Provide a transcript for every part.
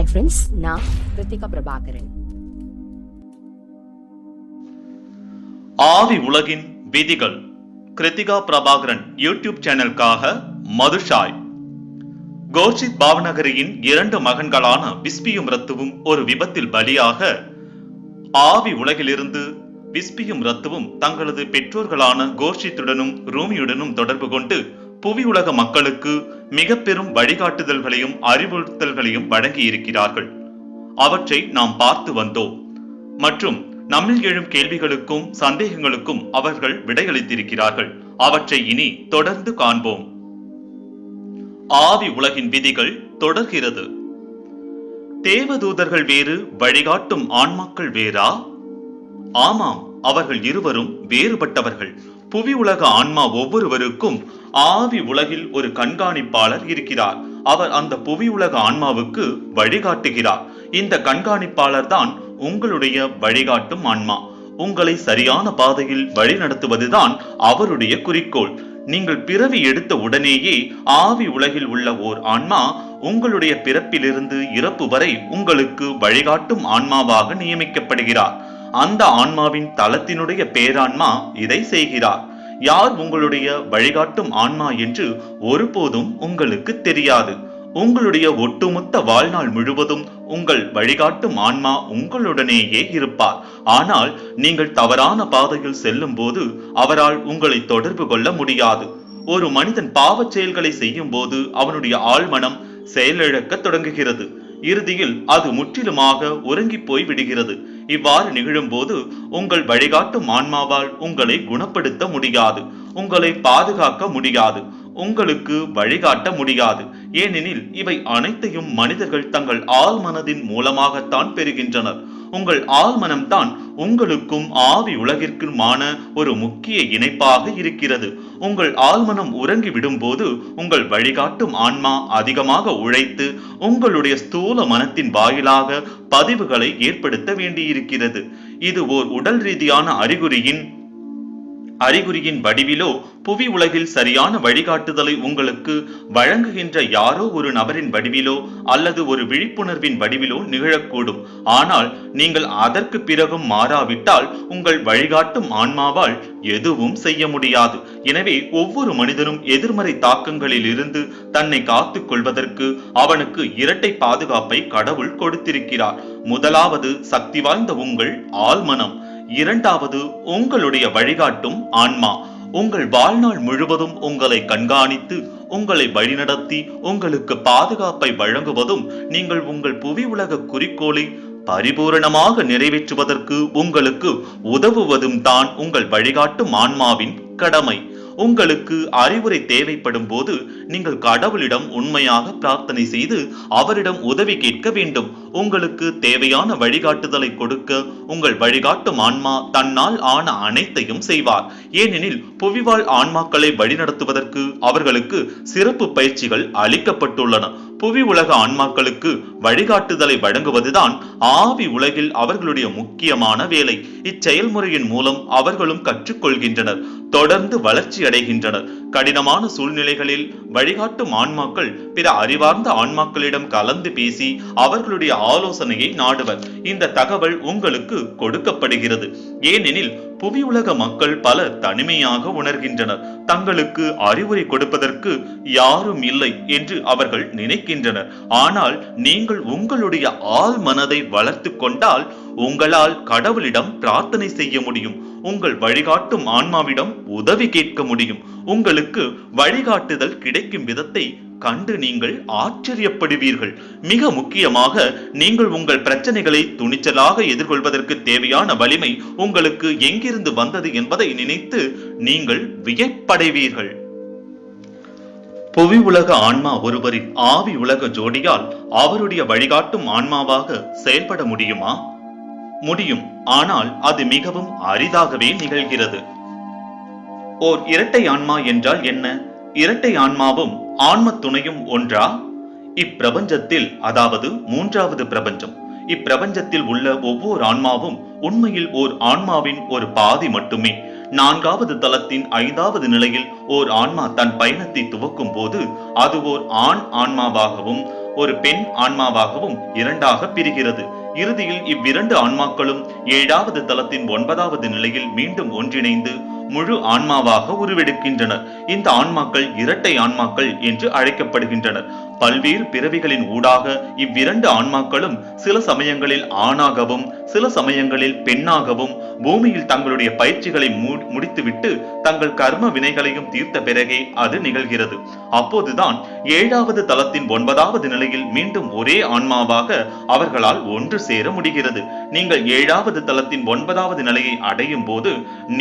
Hi friends, நான் கிருத்திகா பிரபாகரன். ஆவி உலகின் விதிகள் கிருத்திகா பிரபாகரன் யூடியூப் சேனலுக்காக மதுஷாய். கோர்ஷித் பாவநகரியின் 2 மகன்களான விஸ்பியும் ரத்துவும் ஒரு விபத்தில் பலியாக ஆவி உலகிலிருந்து விஸ்பியும் ரத்துவும் தங்களது பெற்றோர்களான கோர்ஷித்துடனும் ரூமியுடனும் தொடர்பு கொண்டு புவி உலக மக்களுக்கு மிக பெரும் வழிகாட்டுதல்களையும் அறிவுறுத்தல்களையும் வழங்கி இருக்கிறார்கள். அவற்றை நாம் பார்த்து வந்தோம் மற்றும் நம்மில் எழும் கேள்விகளுக்கும் சந்தேகங்களுக்கும் அவர்கள் விடையளித்திருக்கிறார்கள். அவற்றை இனி தொடர்ந்து காண்போம். ஆவி உலகின் விதிகள் தொடர்கிறது. தேவதூதர்கள் வேறு, வழிகாட்டும் ஆன்மாக்கள் வேறா? ஆமாம், அவர்கள் இருவரும் வேறுபட்டவர்கள். புவி உலக ஆன்மா ஒவ்வொருவருக்கும் ஆவி உலகில் ஒரு கண்காணிப்பாளர் இருக்கிறார். அவர் அந்த புவி உலக ஆன்மாவுக்கு வழிகாட்டுகிறார். இந்த கண்காணிப்பாளர் தான் உங்களுடைய வழிகாட்டும் ஆன்மா. உங்களை சரியான பாதையில் வழி நடத்துவதுதான் அவருடைய குறிக்கோள். நீங்கள் பிறவி எடுத்த உடனேயே ஆவி உலகில் உள்ள ஓர் ஆன்மா உங்களுடைய பிறப்பிலிருந்து இறப்பு வரை உங்களுக்கு வழிகாட்டும் ஆன்மாவாக நியமிக்கப்படுகிறார். அந்த ஆன்மாவின் தளத்தினுடைய பேரான்மா இதை செய்கிறார். யார் உங்களுடைய வழிகாட்டும் ஆன்மா என்று ஒருபோதும் உங்களுக்கு தெரியாது. உங்களுடைய ஒட்டுமொத்த வாழ்நாள் முழுவதும் உங்கள் வழிகாட்டும் ஆன்மா உங்களுடனேயே இருப்பார். ஆனால் நீங்கள் தவறான பாதையில் செல்லும் போது அவரால் உங்களை தொடர்பு கொள்ள முடியாது. ஒரு மனிதன் பாவச் செயல்களை செய்யும் போது அவனுடைய ஆழ்மனம் செயலிழக்க தொடங்குகிறது. இறுதியில் அது முற்றிலுமாக உறங்கி போய் விடுகிறது. இவ்வாறு நிகழும் போது உங்கள் வழிகாட்டும் ஆன்மாவால் உங்களை குணப்படுத்த முடியாது, உங்களை பாதுகாக்க முடியாது, உங்களுக்கு வழிகாட்ட முடியாது. ஏனெனில் இவை அனைத்தையும் மனிதர்கள் தங்கள் ஆழ்மனதின் மூலமாகத்தான் பெறுகின்றனர். உங்கள் ஆழ்மனம்தான் உங்களுக்கும் ஆவி உலகிற்குமான ஒரு முக்கிய இணைப்பாக இருக்கிறது. உங்கள் ஆழ்மனம் உறங்கி விடும் போது உங்கள் வழிகாட்டும் ஆன்மா அதிகமாக உழைத்து உங்களுடைய ஸ்தூல மனத்தின் வாயிலாக பதிவுகளை ஏற்படுத்த வேண்டியிருக்கிறது. இது ஓர் உடல் ரீதியான அறிகுறியின் வடிவிலோ புவி உலகில் சரியான வழிகாட்டுதலை உங்களுக்கு வழங்குகின்ற யாரோ ஒரு நபரின் வடிவிலோ அல்லது ஒரு விழிப்புணர்வின் வடிவிலோ நிகழக்கூடும். ஆனால் நீங்கள் அதற்கு பிறகும் மாறாவிட்டால் உங்கள் வழிகாட்டும் ஆன்மாவால் எதுவும் செய்ய முடியாது. எனவே ஒவ்வொரு மனிதனும் எதிர்மறை தாக்கங்களில் இருந்து தன்னை காத்துக் கொள்வதற்கு அவனுக்கு இரட்டை பாதுகாப்பை கடவுள் கொடுத்திருக்கிறார். முதலாவது சக்தி வாய்ந்த உங்கள் ஆழ்மனம், இரண்டாவது உங்களுடைய வழிகாட்டும் ஆன்மா. உங்கள் வாழ்நாள் முழுவதும் உங்களை கண்காணித்து உங்களை வழிநடத்தி உங்களுக்கு பாதுகாப்பை வழங்குவதும் நீங்கள் உங்கள் புவி உலக குறிக்கோளை பரிபூரணமாக நிறைவேற்றுவதற்கு உங்களுக்கு உதவுவதும் தான் உங்கள் வழிகாட்டும் ஆன்மாவின் கடமை. உங்களுக்கு அறிவுரை தேவைப்படும் போது நீங்கள் கடவுளிடம் உண்மையாக பிரார்த்தனை செய்து அவரிடம் உதவி கேட்க வேண்டும். உங்களுக்கு தேவையான வழிகாட்டுதலை கொடுக்க உங்கள் வழிகாட்டும் ஆன்மா தன்னால் ஆன அனைத்தையும் செய்வார். ஏனெனில் புவிவாழ் ஆன்மாக்களை வழிநடத்துவதற்கு அவர்களுக்கு சிறப்பு பயிற்சிகள் அளிக்கப்பட்டுள்ளன. புவி உலக ஆன்மாக்களுக்கு வழிகாட்டுதலை வழங்குவதுதான் ஆவி உலகில் அவர்களுடைய முக்கியமான வேலை. இச்செயல்முறையின் மூலம் அவர்களும் கற்றுக்கொள்கின்றனர், தொடர்ந்து வளர்ச்சி அடைகின்றனர். கடினமான சூழ்நிலைகளில் வழிகாட்டும் ஆன்மாக்கள் பிற அறிவார்ந்த ஆன்மாக்களிடம் கலந்து பேசி அவர்களுடைய ஆலோசனையை நாடுவர். இந்த தகவல் உங்களுக்கு கொடுக்கப்படுகிறது. ஏனெனில் புவி உலக மக்கள் பலர் தனிமையாக உணர்கின்றனர். தங்களுக்கு அறிவுரை கொடுப்பதற்கு யாரும் இல்லை என்று அவர்கள் நினைக்கின்றனர். ஆனால் நீங்கள் உங்களுடைய ஆழ் மனதை வளர்த்து கொண்டால் உங்களால் கடவுளிடம் பிரார்த்தனை செய்ய முடியும். உங்கள் வழிகாட்டும் ஆன்மாவிடம் உதவி கேட்க முடியும். உங்களுக்கு வழிகாட்டுதல் கிடைக்கும் விதத்தை கண்டு நீங்கள் ஆச்சரியப்படுவீர்கள். மிக முக்கியமாக நீங்கள் உங்கள் பிரச்சனைகளை துணிச்சலாக எதிர்கொள்வதற்கு தேவையான வலிமை உங்களுக்கு எங்கிருந்து வந்தது என்பதை நினைத்து நீங்கள் வியப்படைவீர்கள். புவி உலக ஆன்மா ஒருவரின் ஆவி உலக ஜோடியால் அவருடைய வழிகாட்டும் ஆன்மாவாக செயல்பட முடியுமா? முடியும், ஆனால் அது மிகவும் அரிதாகவே நிகழ்கிறது. ஓர் இரட்டை ஆன்மா என்றால் என்ன? இரட்டை ஆன்மாவும் ஆன்ம துணையும் ஒன்றா? இப்பிரபஞ்சத்தில், அதாவது மூன்றாவது பிரபஞ்சம், இப்பிரபஞ்சத்தில் உள்ள ஒவ்வொரு ஆன்மாவும் உண்மையில் ஓர் ஆன்மாவின் ஒரு பாதி மட்டுமே. நான்காவது தளத்தின் 5வது நிலையில் ஓர் ஆன்மா தன் பயணத்தை துவக்கும் போது அது ஓர் ஆண் ஆன்மாவாகவும் ஒரு பெண் ஆன்மாவாகவும் இரண்டாக பிரிகிறது. இறுதியில் இவ்விரண்டு ஆன்மாக்களும் 7வது தலத்தின் 9வது நிலையில் மீண்டும் ஒன்றிணைந்து முழு ஆன்மாவாக உருவெடுக்கின்றனர். இந்த ஆன்மாக்கள் இரட்டை ஆன்மாக்கள் என்று அழைக்கப்படுகின்றனர். பல்வேறு பிறவிகளின் ஊடாக இவ்விரண்டு ஆன்மாக்களும் சில சமயங்களில் ஆணாகவும் சில சமயங்களில் பெண்ணாகவும் பூமியில் தங்களுடைய பயிற்சிகளை முடித்துவிட்டு தங்கள் கர்ம வினைகளையும் தீர்த்த பிறகே அது நிகழ்கிறது. அப்போதுதான் 7வது தலத்தின் 9வது நிலையில் மீண்டும் ஒரே ஆன்மாவாக அவர்களால் ஒன்று சேர முடிகிறது. நீங்கள் 7வது தலத்தின் 9வது நிலையை அடையும் போது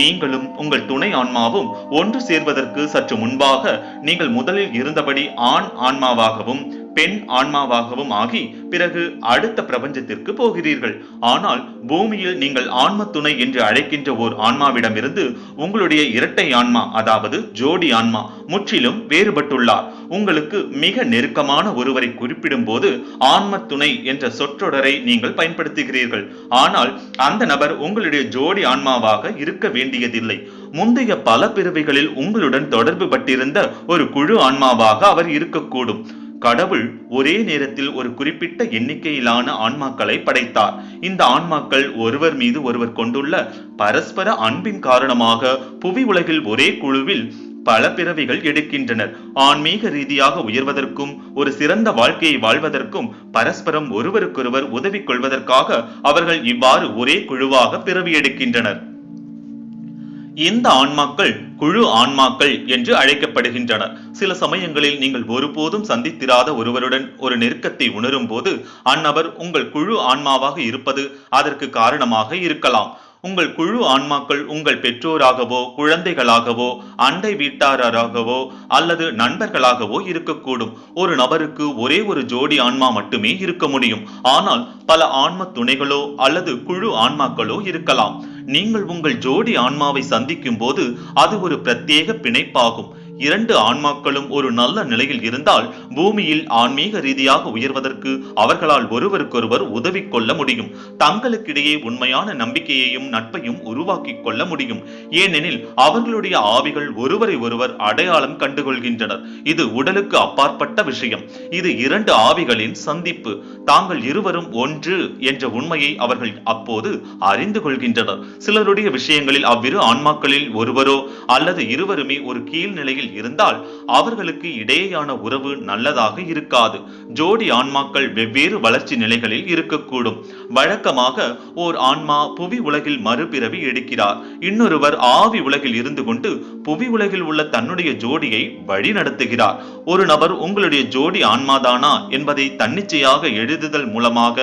நீங்களும் உங்கள் துணை ஆன்மாவும் ஒன்று சேர்வதற்கு சற்று முன்பாக நீங்கள் முதலில் இருந்தபடி ஆண் ஆன்மாவாகவும் பெண் ஆன்மாவாகவும் ஆகி பிறகு அடுத்த பிரபஞ்சத்திற்கு போகிறீர்கள். ஆனால் பூமியில் நீங்கள் ஆன்ம துணை என்று அழைக்கின்ற ஓர் ஆன்மாவிடமிருந்து உங்களுடைய இரட்டை ஆன்மா, அதாவது ஜோடி ஆன்மா முற்றிலும் வேறுபட்டுள்ளார். உங்களுக்கு மிக நெருக்கமான ஒருவரை குறிப்பிடும் போது ஆன்ம துணை என்ற சொற்றொடரை நீங்கள் பயன்படுத்துகிறீர்கள். ஆனால் அந்த நபர் உங்களுடைய ஜோடி ஆன்மாவாக இருக்க வேண்டியதில்லை. முந்தைய பல பிறவிகளில் உங்களுடன் தொடர்பு பட்டிருந்த ஒரு குழு ஆன்மாவாக அவர் இருக்கக்கூடும். கடவுள் ஒரே நேரத்தில் ஒரு குறிப்பிட்ட எண்ணிக்கையிலான ஆன்மாக்களை படைத்தார். இந்த ஆன்மாக்கள் ஒருவர் மீது ஒருவர் கொண்டுள்ள பரஸ்பர அன்பின் காரணமாக புவி உலகில் ஒரே குழுவில் பல பிறவிகள் எடுக்கின்றனர். ஆன்மீக ரீதியாக உயர்வதற்கும் ஒரு சிறந்த வாழ்க்கையை வாழ்வதற்கும் பரஸ்பரம் ஒருவருக்கொருவர் உதவி கொள்வதற்காக அவர்கள் இவ்வாறு ஒரே குழுவாக பிறவி எடுக்கின்றனர். இந்த ஆன்மாக்கள் குழு ஆன்மாக்கள் என்று அழைக்கப்படுகின்றனர். சில சமயங்களில் நீங்கள் ஒருபோதும் சந்தித்திராத ஒருவருடன் ஒரு நெருக்கத்தை உணரும் போது அந்நபர் உங்கள் குழு ஆன்மாவாக இருப்பது அதற்கு காரணமாக இருக்கலாம். உங்கள் குழு ஆன்மாக்கள் உங்கள் பெற்றோராகவோ குழந்தைகளாகவோ அண்டை வீட்டாராகவோ அல்லது நண்பர்களாகவோ இருக்கக்கூடும். ஒரு நபருக்கு ஒரே ஒரு ஜோடி ஆன்மா மட்டுமே இருக்க முடியும். ஆனால் பல ஆன்ம துணைகளோ அல்லது குழு ஆன்மாக்களோ இருக்கலாம். நீங்கள் உங்கள் ஜோடி ஆன்மாவை சந்திக்கும் போது அது ஒரு பிரத்யேக பிணைப்பாகும். இரண்டு ஆன்மாக்களும் ஒரு நல்ல நிலையில் இருந்தால் பூமியில் ஆன்மீக ரீதியாக உயர்வதற்கு அவர்களால் ஒருவருக்கொருவர் உதவி கொள்ள முடியும். தங்களுக்கிடையே உண்மையான நம்பிக்கையையும் நட்பையும் உருவாக்கி கொள்ள முடியும். ஏனெனில் அவர்களுடைய ஆவிகள் ஒருவரை ஒருவர் அடையாளம் கண்டுகொள்கின்றனர். இது உடலுக்கு அப்பாற்பட்ட விஷயம். இது இரண்டு ஆவிகளின் சந்திப்பு. தாங்கள் இருவரும் ஒன்று என்ற உண்மையை அவர்கள் அப்போது அறிந்து கொள்கின்றனர். சிலருடைய விஷயங்களில் அவ்விரு ஆன்மாக்களில் ஒருவரோ அல்லது இருவருமே ஒரு கீழ்நிலையில் இருந்தால் அவர்களுக்கு இடையேயான உறவு நல்லதாக இருக்காது. ஜோடி ஆன்மாக்கள் வெவ்வேறு வளர்ச்சி நிலைகளில் இருக்கக்கூடும். வழக்கமாக ஓர் ஆன்மா புவி உலகில் மறுபிறவி எடுக்கிறார். இன்னொருவர் ஆவி உலகில் இருந்து கொண்டு புவி உலகில் உள்ள தன்னுடைய ஜோடியை வழி நடத்துகிறார். ஒரு நபர் உங்களுடைய ஜோடி ஆன்மாதானா என்பதை தன்னிச்சையாக எழுதுதல் மூலமாக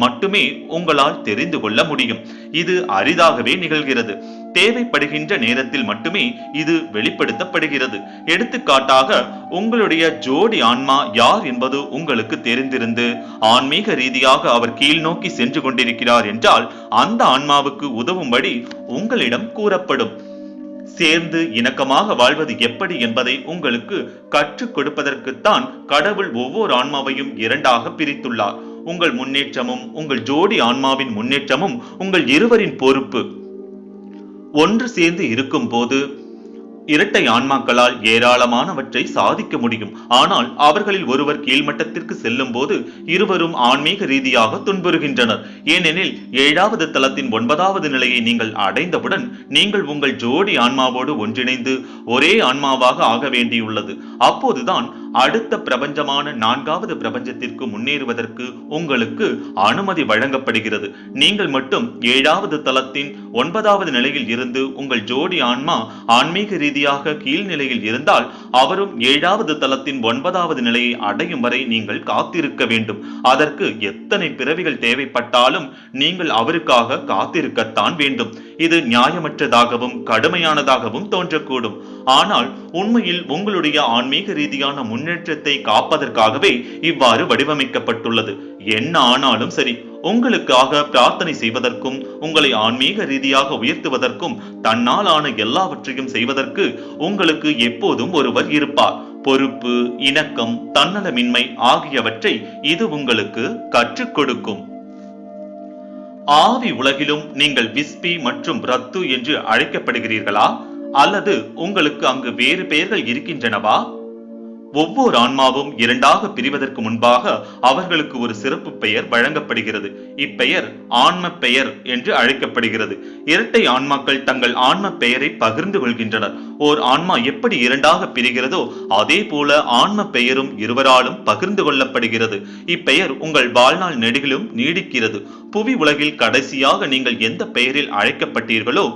மட்டுமே உங்களால் தெரிந்து கொள்ள முடியும். இது அரிதாகவே நிகழ்கிறது. தேவைப்படுகின்ற நேரத்தில் மட்டுமே இது வெளிப்படுத்தப்படுகிறது. எடுத்துக்காட்டாக, உங்களுடைய ஜோடி ஆன்மா யார் என்பது உங்களுக்கு தெரிந்திருந்து ஆன்மீக ரீதியாக அவர் கீழ் நோக்கி சென்று கொண்டிருக்கிறார் என்றால் அந்த ஆன்மாவுக்கு உதவும்படி உங்களிடம் கூறப்படும். சேர்ந்து இணக்கமாக வாழ்வது எப்படி என்பதை உங்களுக்கு கற்றுக் கொடுப்பதற்குத்தான் கடவுள் ஒவ்வொரு ஆன்மாவையும் இரண்டாக பிரித்துள்ளார். உங்கள் முன்னேற்றமும் உங்கள் ஜோடி ஆன்மாவின் முன்னேற்றமும் உங்கள் இருவரின் பொறுப்பு. ஒன்று சேர்ந்து இருக்கும் போது இரட்டை ஆன்மாக்களால் ஏராளமானவற்றை சாதிக்க முடியும். ஆனால் அவர்களில் ஒருவர் கீழ்மட்டத்திற்கு செல்லும் போது இருவரும் ஆன்மீக ரீதியாக துன்புறுகின்றனர். ஏனெனில் 7வது தலத்தின் 9வது நிலையை நீங்கள் அடைந்தவுடன் நீங்கள் உங்கள் ஜோடி ஆன்மாவோடு ஒன்றிணைந்து ஒரே ஆன்மாவாக ஆக வேண்டியுள்ளது. அப்போதுதான் அடுத்த பிரபஞ்சமான 4வது பிரபஞ்சத்திற்கு முன்னேறுவதற்கு உங்களுக்கு அனுமதி வழங்கப்படுகிறது. நீங்கள் மட்டும் 7வது தலத்தின் 9வது நிலையில் இருந்து உங்கள் ஜோடி ஆன்மா ஆன்மீக ரீதியாக கீழ்நிலையில் இருந்தால் அவரும் 7வது தலத்தின் 9வது நிலையை அடையும் வரை நீங்கள் காத்திருக்க வேண்டும். அதற்கு எத்தனை பிறவிகள் தேவைப்பட்டாலும் நீங்கள் அவருக்காக காத்திருக்கத்தான் வேண்டும். இது நியாயமற்றதாகவும் கடுமையானதாகவும் தோன்றக்கூடும். ஆனால் உண்மையில் உங்களுடைய ஆன்மீக ரீதியான முன்னேற்றத்தை காப்பதற்காகவே இவ்வாறு வடிவமைக்கப்பட்டுள்ளது. என்ன ஆனாலும் சரி, உங்களுக்காக பிரார்த்தனை செய்வதற்கும் உங்களை ஆன்மீக ரீதியாக உயர்த்துவதற்கும் தன்னால் ஆன எல்லாவற்றையும் செய்வதற்கு உங்களுக்கு எப்போதும் ஒருவர் இருப்பார். பொறுப்பு, இணக்கம், தன்னலமின்மை ஆகியவற்றை இது உங்களுக்கு கற்றுக் கொடுக்கும். ஆவி உலகிலும் நீங்கள் விஸ்பி மற்றும் ரத்து என்று அழைக்கப்படுகிறீர்களா? அல்லது உங்களுக்கு அங்கு வேறு பெயர்கள் இருக்கின்றனவா? ஒவ்வொரு ஆன்மாவும் இரண்டாக பிரிவதற்கு முன்பாக அவர்களுக்கு ஒரு சிறப்பு பெயர் வழங்கப்படுகிறது. இப்பெயர் ஆன்ம பெயர் என்று அழைக்கப்படுகிறது. இரட்டை ஆன்மாக்கள் தங்கள் ஆன்ம பெயரை பகிர்ந்து கொள்கின்றனர். ஓர் ஆன்மா எப்படி இரண்டாக பிரிகிறதோ அதே போல ஆன்ம பெயரும் இருவராலும் பகிர்ந்து கொள்ளப்படுகிறது. இப்பெயர் உங்கள் வாழ்நாள் நெடுகிலும் நீடிக்கிறது. புவி உலகில் கடைசியாக நீங்கள் எந்த பெயரில் அழைக்கப்பட்டீர்களோ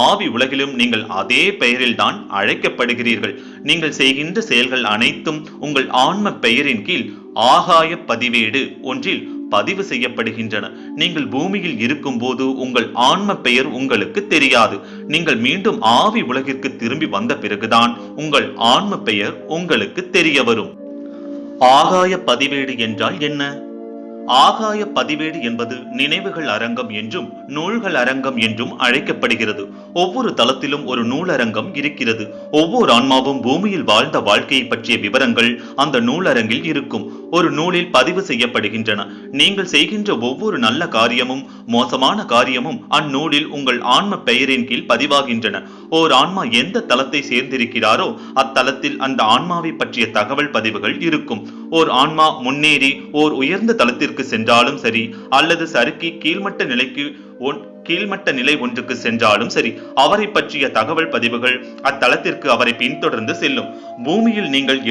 ஆவி உலகிலும் நீங்கள் அதே பெயரில் தான் அழைக்கப்படுகிறீர்கள். நீங்கள் செய்கின்ற செயல்கள் அனைத்தும் உங்கள் ஆன்ம பெயரின் கீழ் ஆகாய பதிவேடு ஒன்றில் பதிவு செய்யப்படுகின்றன. நீங்கள் பூமியில் இருக்கும் போது உங்கள் ஆன்ம பெயர் உங்களுக்கு தெரியாது. நீங்கள் மீண்டும் ஆவி உலகிற்கு திரும்பி வந்த பிறகுதான் உங்கள் ஆன்ம பெயர் உங்களுக்கு தெரிய வரும். ஆகாய பதிவேடு என்றால் என்ன? ஆகாய பதிவேடு என்பது நினைவுகள் அரங்கம் என்றும் நூல்கள் அரங்கம் என்றும் அழைக்கப்படுகிறது. ஒவ்வொரு தளத்திலும் ஒரு நூலரங்கம் இருக்கிறது. ஒவ்வொரு ஆன்மாவும் பூமியில் வாழ்ந்த வாழ்க்கையை பற்றிய விவரங்கள் அந்த நூலரங்கில் இருக்கும். ஒரு நூலில் பதிவு செய்யப்படுகின்றன. நீங்கள் செய்கின்ற ஒவ்வொரு நல்ல காரியமும் மோசமான காரியமும் அந்நூலில் உங்கள் ஆன்ம பெயரின் கீழ் பதிவாகின்றன. ஓர் ஆன்மா எந்த தளத்தை சேர்ந்திருக்கிறாரோ அத்தலத்தில் அந்த ஆன்மாவை பற்றிய தகவல் பதிவுகள் இருக்கும். ஓர் ஆன்மா முன்னேறி ஓர் உயர்ந்த தளத்திற்கு சென்றாலும் சரி, அல்லது சறுக்கி கீழ்மட்ட நிலை ஒன்றுக்கு சென்றாலும் சரி, அவரை பற்றிய தகவல் பதிவுகள் அத்தலத்திற்கு அவரை பின்தொடர்ந்து செல்லும். பூமியில் நீங்கள்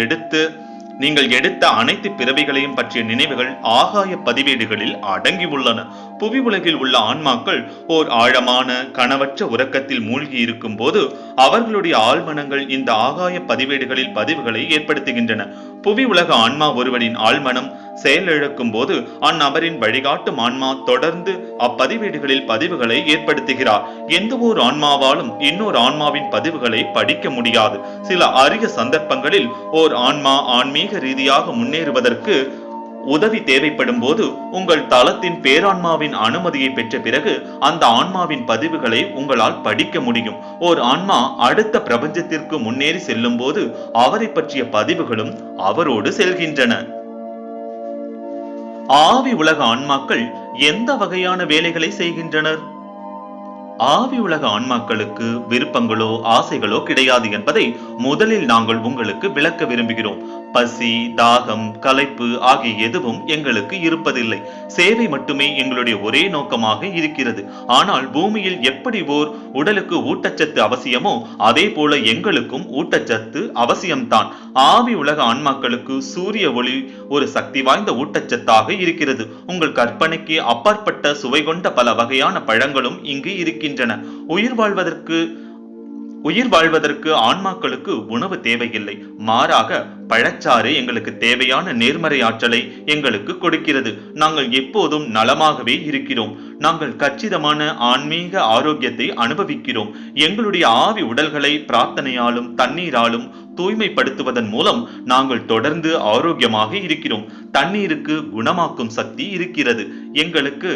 எடுத்த அனைத்து பிறவிகளையும் பற்றிய நினைவுகள் ஆகாய பதிவேடுகளில் அடங்கி உள்ளன. புவி உலகில் உள்ள ஆன்மாக்கள் ஓர் ஆழமான கனவற்ற உறக்கத்தில் மூழ்கி இருக்கும் போது அவர்களுடைய ஆழ்மனங்கள் இந்த ஆகாய பதிவேடுகளில் பதிவுகளை ஏற்படுத்துகின்றன. புவி உலக ஆன்மா ஒருவனின் ஆழ்மனம் செயலிழக்கும் போது அந்நபரின் வழிகாட்டும் ஆன்மா தொடர்ந்து அப்பதிவேடுகளில் பதிவுகளை ஏற்படுத்துகிறார். எந்த ஒரு ஆன்மாவாலும் இன்னொரு ஆன்மாவின் பதிவுகளை படிக்க முடியாது. சில அரிய சந்தர்ப்பங்களில் ஓர் ஆன்மா ஆன்மீக ரீதியாக முன்னேறுவதற்கு உதவி தேவைப்படும் போது உங்கள் தளத்தின் பேரான்மாவின் அனுமதியை பெற்ற பிறகு அந்த ஆன்மாவின் பதிவுகளை உங்களால் படிக்க முடியும். ஓர் ஆன்மா அடுத்த பிரபஞ்சத்திற்கு முன்னேறி செல்லும் போது அவரை பற்றிய பதிவுகளும் அவரோடு செல்கின்றன. ஆவி உலக ஆன்மாக்கள் எந்த வகையான வேலைகளை செய்கின்றனர்? ஆவி உலக ஆன்மாக்களுக்கு விருப்பங்களோ ஆசைகளோ கிடையாது என்பதை முதலில் நாங்கள் உங்களுக்கு விளக்க விரும்புகிறோம். பசி, தாகம், களைப்பு ஆகிய எதுவும் எங்களுக்கு இருப்பதில்லை. சேவை மட்டுமே எங்களுடைய ஒரே நோக்கமாக இருக்கிறது. ஆனால் பூமியில் எப்படி ஓர் உடலுக்கு ஊட்டச்சத்து அவசியமோ அதே போல எங்களுக்கும் ஊட்டச்சத்து அவசியம்தான். ஆவி உலக ஆன்மாக்களுக்கு சூரிய ஒளி ஒரு சக்தி வாய்ந்த ஊட்டச்சத்தாக இருக்கிறது. உங்கள் கற்பனைக்கு அப்பாற்பட்ட சுவை கொண்ட பல வகையான பழங்களும் இங்கு இருக்கின்றன. உயிர் வாழ்வதற்கு ஆன்மாக்களுக்கு உணவு தேவையில்லை. மாறாக பழச்சாறு எங்களுக்கு தேவையான நேர்மறை ஆற்றலை எங்களுக்கு கொடுக்கிறது. நாங்கள் எப்போதும் நலமாகவே இருக்கிறோம். நாங்கள் கச்சிதமான ஆன்மீக ஆரோக்கியத்தை அனுபவிக்கிறோம். எங்களுடைய ஆவி உடல்களை பிரார்த்தனையாலும் தண்ணீராலும் தூய்மைப்படுத்துவதன் மூலம் நாங்கள் தொடர்ந்து ஆரோக்கியமாக இருக்கிறோம். தண்ணீருக்கு குணமாக்கும் சக்தி இருக்கிறது. எங்களுக்கு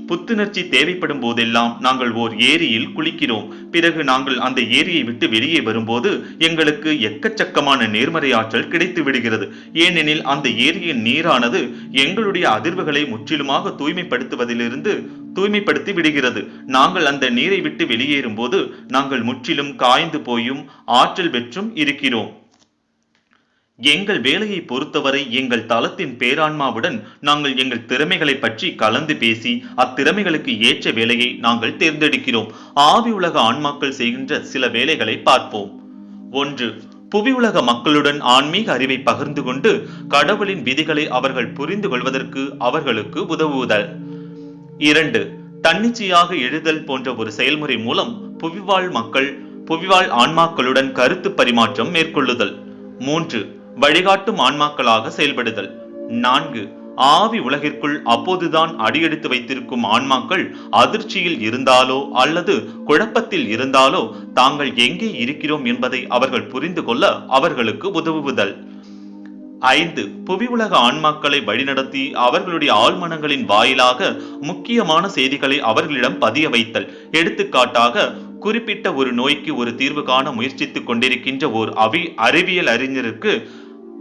புத்துணர்ச்சி தேவைப்படும் போதெல்லாம் நாங்கள் ஓர் ஏரியில் குளிக்கிறோம். பிறகு நாங்கள் அந்த ஏரியை விட்டு வெளியே வரும்போது எங்களுக்கு எக்கச்சக்கமான நேர்மறை ஆற்றல் கிடைத்து விடுகிறது. ஏனெனில் அந்த ஏரியின் நீரானது எங்களுடைய அதிர்வுகளை முற்றிலுமாக தூய்மைப்படுத்தி விடுகிறது. நாங்கள் அந்த நீரை விட்டு வெளியேறும் போது நாங்கள் முற்றிலும் காய்ந்து போயும் ஆற்றல் பெற்றும் இருக்கிறோம். எங்கள் வேலையை பொறுத்தவரை எங்கள் தளத்தின் பேரான்மாவுடன் நாங்கள் எங்கள் திறமைகளை பற்றி கலந்து பேசி அத்திறமைகளுக்கு ஏற்ற வேலையை நாங்கள் தேர்ந்தெடுக்கிறோம். ஆவி உலக ஆன்மாக்கள் செய்கின்ற சில வேலைகளை பார்ப்போம். 1. புவி உலக மக்களுடன் ஆன்மீக அறிவை பகிர்ந்து கொண்டு கடவுளின் விதிகளை அவர்கள் புரிந்து கொள்வதற்கு அவர்களுக்கு உதவுதல். 2. தன்னிச்சையாக எழுதல் போன்ற ஒரு செயல்முறை மூலம் புவிவாழ் ஆன்மாக்களுடன் கருத்து பரிமாற்றம் மேற்கொள்ளுதல். 3. வழிகாட்டும் ஆன்மாக்களாக செயல்படுதல். 4. ஆவி உலகிற்குள் அப்போதுதான் அடியெடுத்து வைத்திருக்கும் ஆன்மாக்கள் அதிர்ச்சியில் இருந்தாலோ அல்லது குழப்பத்தில் இருந்தாலோ தாங்கள் எங்கே இருக்கிறோம் என்பதை அவர்கள் புரிந்து கொள்ள அவர்களுக்கு உதவுதல். 5. புவி உலக ஆன்மாக்களை வழிநடத்தி அவர்களுடைய ஆழ்மனங்களின் வாயிலாக முக்கியமான செய்திகளை அவர்களிடம் பதிய வைத்தல். எடுத்துக்காட்டாக, குறிப்பிட்ட ஒரு நோய்க்கு ஒரு தீர்வு காண முயற்சித்துக் கொண்டிருக்கின்ற ஓர் அறிவியல் அறிஞருக்கு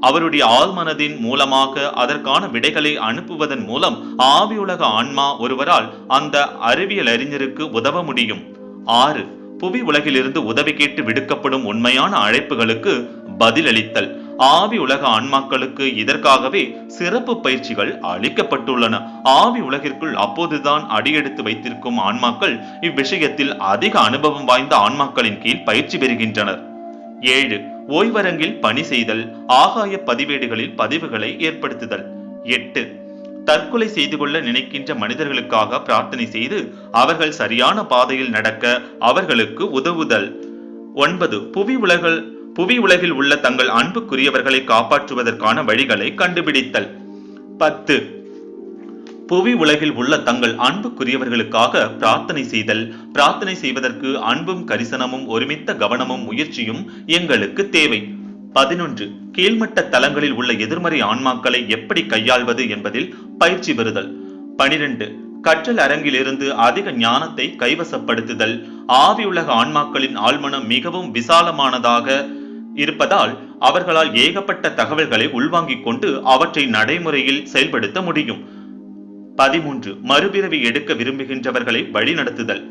அவருடைய ஆழ்மனதின் மூலமாக அதற்கான விடைகளை அனுப்புவதன் மூலம் ஆவியுலக ஆன்மா ஒருவரால் அந்த அறிவியல் அறிஞருக்கு உதவ முடியும். 6. புவி உலகிலிருந்து உதவி கேட்டு விடுக்கப்படும் உண்மையான அழைப்புகளுக்கு பதிலளித்தல். ஆவி உலக ஆன்மாக்களுக்கு இதற்காகவே சிறப்பு பயிற்சிகள் அளிக்கப்பட்டுள்ளன. ஆவி உலகிற்குள் அப்போதுதான் அடியெடுத்து வைத்திருக்கும் ஆன்மாக்கள் இவ்விஷயத்தில் அதிக அனுபவம் வாய்ந்த ஆன்மாக்களின் கீழ் பயிற்சி பெறுகின்றனர். 7. ஓய்வரங்கில் பணி செய்தல், ஆகாய பதிவேடுகளில் பதிவுகளை ஏற்படுத்துதல். 8. தற்கொலை செய்து கொள்ள நினைக்கின்ற மனிதர்களுக்காக பிரார்த்தனை செய்து அவர்கள் சரியான பாதையில் நடக்க அவர்களுக்கு உதவுதல். 9. புவி உலகில் உள்ள தங்கள் அன்புக்குரியவர்களை காப்பாற்றுவதற்கான வழிகளை கண்டுபிடித்தல். 10. புவி உலகில் உள்ள தங்கள் அன்புக்குரியவர்களுக்காக பிரார்த்தனை செய்தல். பிரார்த்தனை செய்வதற்கு அன்பும் கரிசனமும் ஒருமித்த கவனமும் முயற்சியும் எங்களுக்கு தேவை. 11. கீழ்மட்ட தலங்களில் உள்ள எதிர்மறை ஆன்மாக்களை எப்படி கையாள்வது என்பதில் பயிற்சி பெறுதல். 12. கற்றல் அரங்கிலிருந்து அதிக ஞானத்தை கைவசப்படுத்துதல். ஆவி உலக ஆன்மாக்களின் ஆழ்மனம் மிகவும் விசாலமானதாக இருப்பதால் அவர்களால் ஏகப்பட்ட தகவல்களை உள்வாங்கிக் கொண்டு அவற்றை நடைமுறையில் செயல்படுத்த முடியும். 13. மறுபிறவி எடுக்க விரும்புகின்றவர்களை வழிநடத்துதல்.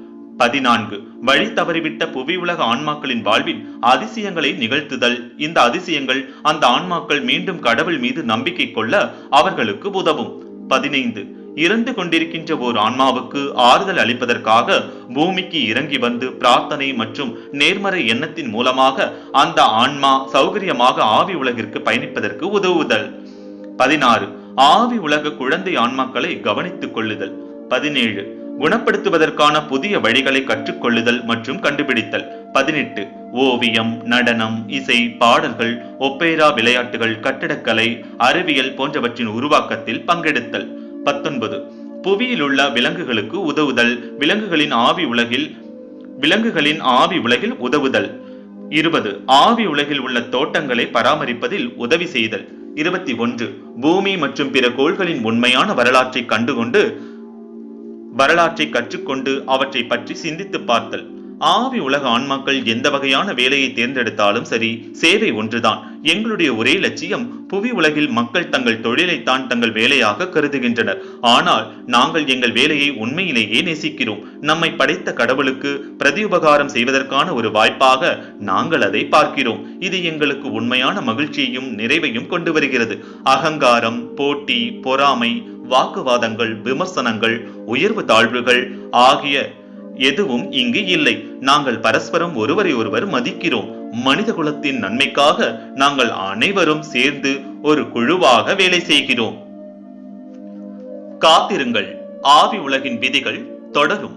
14. வழி தவறிவிட்ட புவி உலக ஆன்மாக்களின் வாழ்வில் அதிசயங்களை நிகழ்த்துதல். இந்த அதிசயங்கள் அந்த ஆன்மாக்கள் மீண்டும் கடவுள் மீது நம்பிக்கை கொள்ள அவர்களுக்கு உதவும். 15. இறந்து கொண்டிருக்கின்ற ஓர் ஆன்மாவுக்கு ஆறுதல் அளிப்பதற்காக பூமிக்கு இறங்கி வந்து பிரார்த்தனை மற்றும் நேர்மறை எண்ணத்தின் மூலமாக அந்த ஆன்மா சௌகரியமாக ஆவி உலகிற்கு பயணிப்பதற்கு உதவுதல். 16. ஆவி உலக குழந்தை ஆன்மாக்களை கவனித்துக் கொள்ளுதல். 17. குணப்படுத்துவதற்கான புதிய வழிகளை கற்றுக்கொள்ளுதல் மற்றும் கண்டுபிடித்தல். 18. ஓவியம், நடனம், இசை, பாடல்கள், ஒப்பேரா விளையாட்டுகள், கட்டிடக்கலை, அறிவியல் போன்றவற்றின் உருவாக்கத்தில் பங்கெடுத்தல். 19. புவியில் உள்ள விலங்குகளுக்கு உதவுதல். விலங்குகளின் ஆவி உலகில் உதவுதல். 20. ஆவி உலகில் உள்ள தோட்டங்களை பராமரிப்பதில் உதவி செய்தல். 21. பூமி மற்றும் பிற கோள்களின் உண்மையான வரலாற்றை கற்றுக்கொண்டு அவற்றை பற்றி சிந்தித்து பார்த்தல். ஆவி உலக ஆன்மாக்கள் எந்த வகையான வேலையை தேர்ந்தெடுத்தாலும் சரி, சேவை ஒன்றுதான். எங்களுடைய ஒரே லட்சியம், புவி உலகில் மக்கள் தங்கள் தொழிலைத்தான் தங்கள் வேலையாக கருதுகின்றனர். ஆனால் நாங்கள் எங்கள் வேலையை உண்மையிலேயே நேசிக்கிறோம். நம்மை படைத்த கடவுளுக்கு பிரதியுபகாரம் செய்வதற்கான ஒரு வாய்ப்பாக நாங்கள் அதை பார்க்கிறோம். இது எங்களுக்கு உண்மையான மகிழ்ச்சியையும் நிறைவையும் கொண்டு வருகிறது. அகங்காரம், போட்டி, பொறாமை, வாக்குவாதங்கள், விமர்சனங்கள், உயர்வு தாழ்வுகள் ஆகிய எதுவும் இங்கு இல்லை. நாங்கள் பரஸ்பரம் ஒருவரை ஒருவர் மதிக்கிறோம். மனித குலத்தின் நன்மைக்காக நாங்கள் அனைவரும் சேர்ந்து ஒரு குழுவாக வேலை செய்கிறோம். காத்திருங்கள், ஆவி உலகின் விதிகள் தொடரும்.